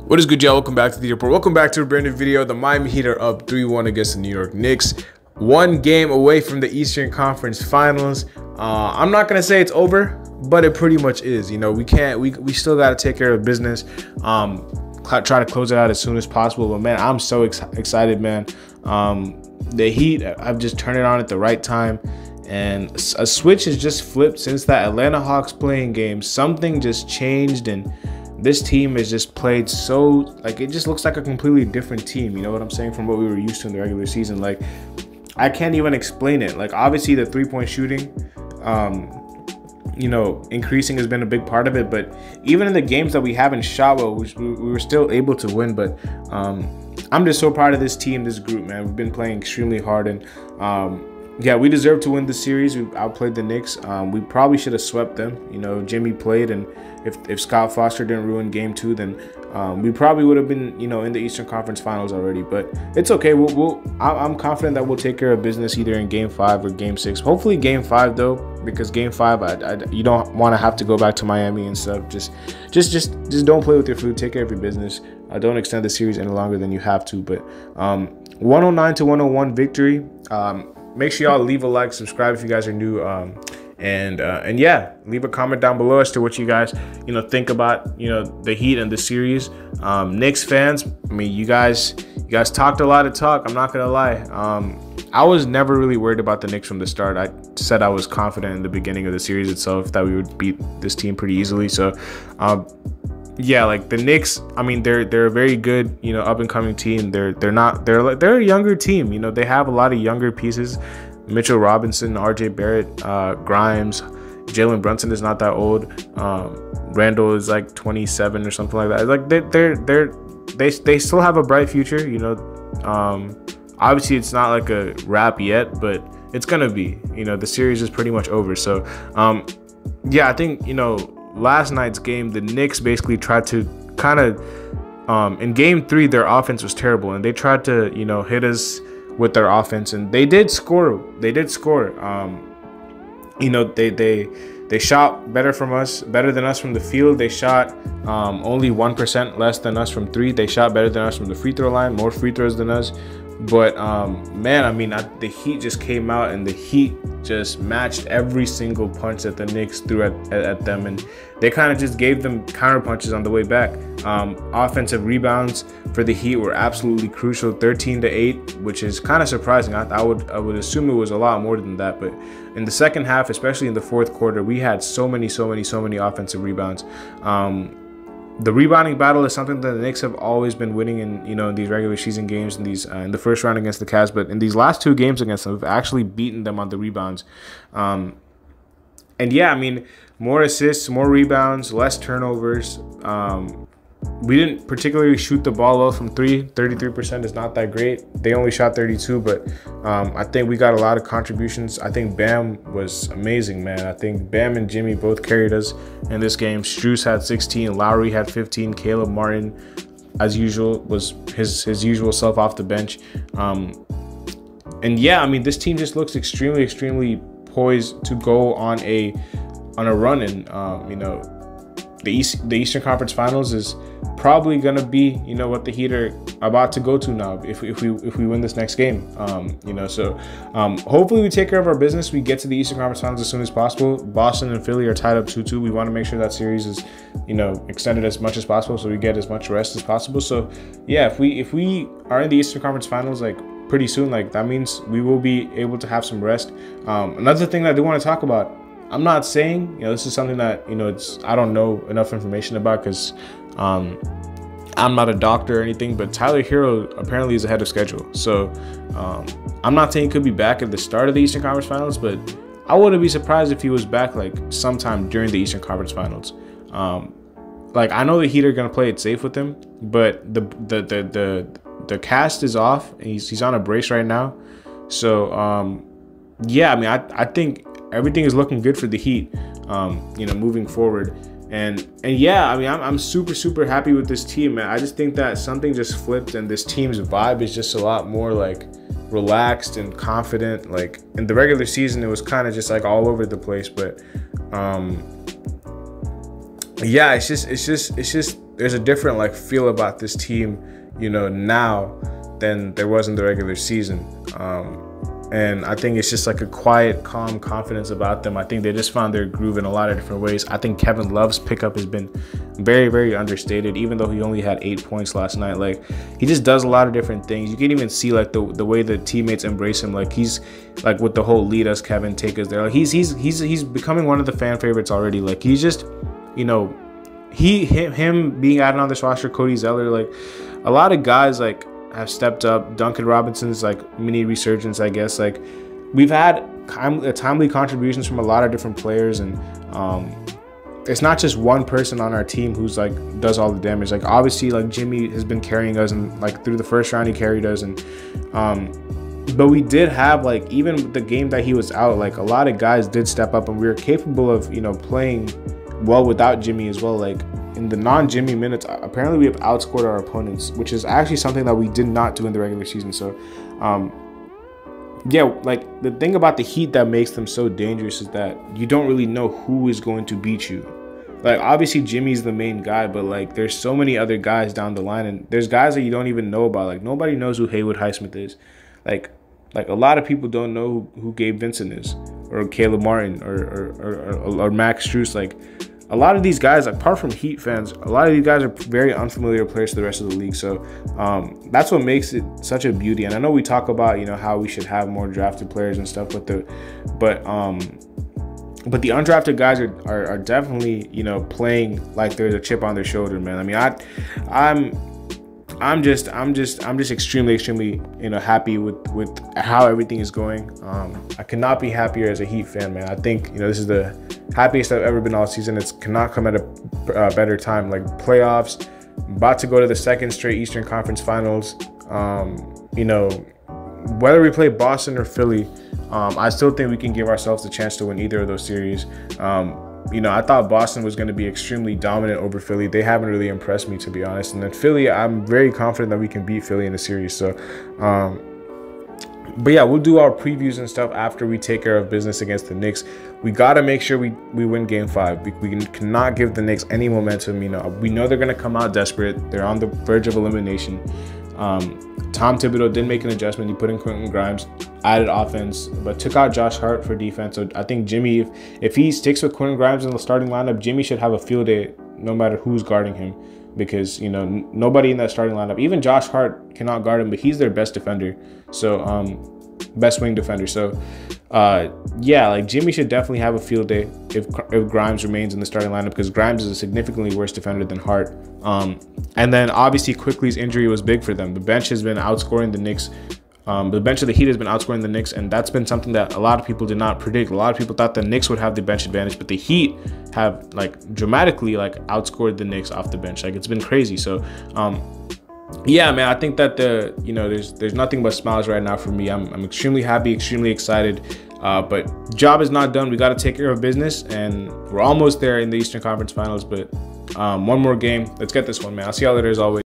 What is good, y'all? Welcome back to the report. Welcome back to a brand new video. The Miami Heat are up 3-1 against the New York Knicks. One game away from the Eastern Conference Finals. I'm not gonna say it's over, but it pretty much is. You know, we still got to take care of business. Try to close it out as soon as possible. But man, I'm so excited, man. The Heat, I've just turned it on at the right time, and a switch has just flipped since that Atlanta Hawks playing game. Something just changed, and this team has just played so, like, it just looks like a completely different team, you know what I'm saying, from what we were used to in the regular season. Like, I can't even explain it. Like, obviously the three-point shooting, you know, increasing has been a big part of it, but even in the games that we haven't shot well, we were still able to win. But I'm just so proud of this team, this group, man. We've been playing extremely hard, and yeah, we deserve to win the series. We outplayed the Knicks. We probably should have swept them. You know, Jimmy played, and if Scott Foster didn't ruin Game 2, then we probably would have been, you know, in the Eastern Conference Finals already. But it's okay. I'm confident that we'll take care of business either in Game 5 or Game 6. Hopefully Game 5 though, because Game 5, you don't want to have to go back to Miami and stuff. Just don't play with your food. Take care of your business. Don't extend the series any longer than you have to. But 109-101 victory. Make sure y'all leave a like, subscribe if you guys are new, and yeah, leave a comment down below as to what you guys, you know, think about, you know, the Heat and the series. Knicks fans, I mean, you guys talked a lot of talk. I'm not gonna lie. I was never really worried about the Knicks from the start. I said I was confident in the beginning of the series itself that we would beat this team pretty easily. So yeah, like the Knicks, I mean, they're a very good, you know, up and coming team. They're a younger team. You know, they have a lot of younger pieces. Mitchell Robinson, RJ Barrett, Grimes, Jalen Brunson is not that old. Randall is like 27 or something like that. Like they still have a bright future. You know, obviously it's not like a wrap yet, but it's gonna be. You know, the series is pretty much over. So yeah, I think, you know, last night's game, the Knicks basically tried to kind of in Game 3 their offense was terrible, and they tried to, you know, hit us with their offense, and they did score. You know, they shot better than us from the field. They shot only 1% less than us from 3. They shot better than us from the free throw line, more free throws than us. But man, I mean, the Heat just came out, and the Heat just matched every single punch that the Knicks threw at them, and they kind of just gave them counter punches on the way back. Offensive rebounds for the Heat were absolutely crucial, 13-8, which is kind of surprising. I would assume it was a lot more than that, but in the second half, especially in the fourth quarter, we had so many offensive rebounds. The rebounding battle is something that the Knicks have always been winning in, you know, in these regular season games, in these in the first round against the Cavs, but in these last 2 games against them, we've actually beaten them on the rebounds. And yeah, I mean, more assists, more rebounds, less turnovers. We didn't particularly shoot the ball well from 3. 33% is not that great. They only shot 32, but I think we got a lot of contributions. I think Bam was amazing, man. I think Bam and Jimmy both carried us in this game. Strus had 16, Lowry had 15, Caleb Martin, as usual, was his usual self off the bench. And yeah, I mean, this team just looks extremely poised to go on a run, and you know, the Eastern Conference Finals is probably gonna be, you know, what the Heat are about to go to now if we win this next game. You know, so hopefully we take care of our business. We get to the Eastern Conference Finals as soon as possible. Boston and Philly are tied up 2-2. We want to make sure that series is, you know, extended as much as possible, so we get as much rest as possible. So yeah, if we are in the Eastern Conference Finals like pretty soon, like that means we will be able to have some rest. Another thing that I do want to talk about, I'm not saying, you know, this is something that, you know, I don't know enough information about, because I'm not a doctor or anything, but Tyler Hero apparently is ahead of schedule. So I'm not saying he could be back at the start of the Eastern Conference Finals, but I wouldn't be surprised if he was back like sometime during the Eastern Conference Finals. Like, I know the Heat are gonna play it safe with him, but the cast is off, and he's on a brace right now. So yeah, I mean, I think everything is looking good for the Heat, you know, moving forward. And yeah, I mean, I'm super happy with this team, man. I just think that something just flipped, and this team's vibe is just a lot more like relaxed and confident. Like in the regular season, it was kind of just like all over the place, but yeah, it's just there's a different like feel about this team, you know, now than there was in the regular season. And I think it's just like a quiet, calm confidence about them. I think they just found their groove in a lot of different ways. I think Kevin Love's pickup has been very, very understated, even though he only had 8 points last night. Like, he just does a lot of different things. You can even see like the way the teammates embrace him. Like, he's like with the whole lead us, Kevin, take us there. Like, he's becoming one of the fan favorites already. Like, he's just, you know, him being added on this roster, Cody Zeller, like a lot of guys like have stepped up. Duncan Robinson's like mini resurgence, I guess. Like, we've had timely contributions from a lot of different players, and it's not just one person on our team who's like does all the damage. Like, obviously, like Jimmy has been carrying us, and like through the first round he carried us, and but we did have, like, even the game that he was out, like a lot of guys did step up, and we were capable of, you know, playing well without Jimmy as well. Like, in the non-Jimmy minutes, apparently we have outscored our opponents, which is actually something that we did not do in the regular season. So yeah, like the thing about the Heat that makes them so dangerous is that you don't really know who is going to beat you. Like, obviously Jimmy's the main guy, but like there's so many other guys down the line, and there's guys that you don't even know about. Like, nobody knows who Haywood Highsmith is. Like a lot of people don't know who Gabe Vincent is, or Caleb Martin, or Max Strus. Like, a lot of these guys, apart from Heat fans, a lot of these guys are very unfamiliar players to the rest of the league. So that's what makes it such a beauty. And I know we talk about, you know, how we should have more drafted players and stuff, but the undrafted guys are definitely, you know, playing like there's a chip on their shoulder, man. I mean, I'm just extremely, you know, happy with how everything is going. I cannot be happier as a Heat fan, man. I think, you know, this is the happiest I've ever been all season. It cannot come at a better time. Like, playoffs, about to go to the second straight Eastern Conference Finals. You know, whether we play Boston or Philly, I still think we can give ourselves a chance to win either of those series. You know, I thought Boston was going to be extremely dominant over Philly. They haven't really impressed me, to be honest. And then Philly, I'm very confident that we can beat Philly in the series. So, but yeah, we'll do our previews and stuff after we take care of business against the Knicks. We got to make sure we win Game 5. We cannot give the Knicks any momentum. You know, we know they're going to come out desperate. They're on the verge of elimination. Tom Thibodeau did make an adjustment. He put in Quentin Grimes, added offense, but took out Josh Hart for defense. So I think Jimmy, if he sticks with Quentin Grimes in the starting lineup, Jimmy should have a field day no matter who's guarding him, because, you know, nobody in that starting lineup, even Josh Hart cannot guard him, but he's their best defender. So best wing defender. So yeah, like Jimmy should definitely have a field day if Grimes remains in the starting lineup, because Grimes is a significantly worse defender than Hart. And then obviously Quickly's injury was big for them. The bench has been outscoring the Knicks. The bench of the Heat has been outscoring the Knicks, and that's been something that a lot of people did not predict. A lot of people thought the Knicks would have the bench advantage, but the Heat have like dramatically like outscored the Knicks off the bench. Like, it's been crazy. So yeah, man, I think that there's nothing but smiles right now for me. I'm extremely happy, extremely excited. But job is not done. We got to take care of business, and we're almost there in the Eastern Conference Finals. But one more game. Let's get this one, man. I'll see y'all later as always.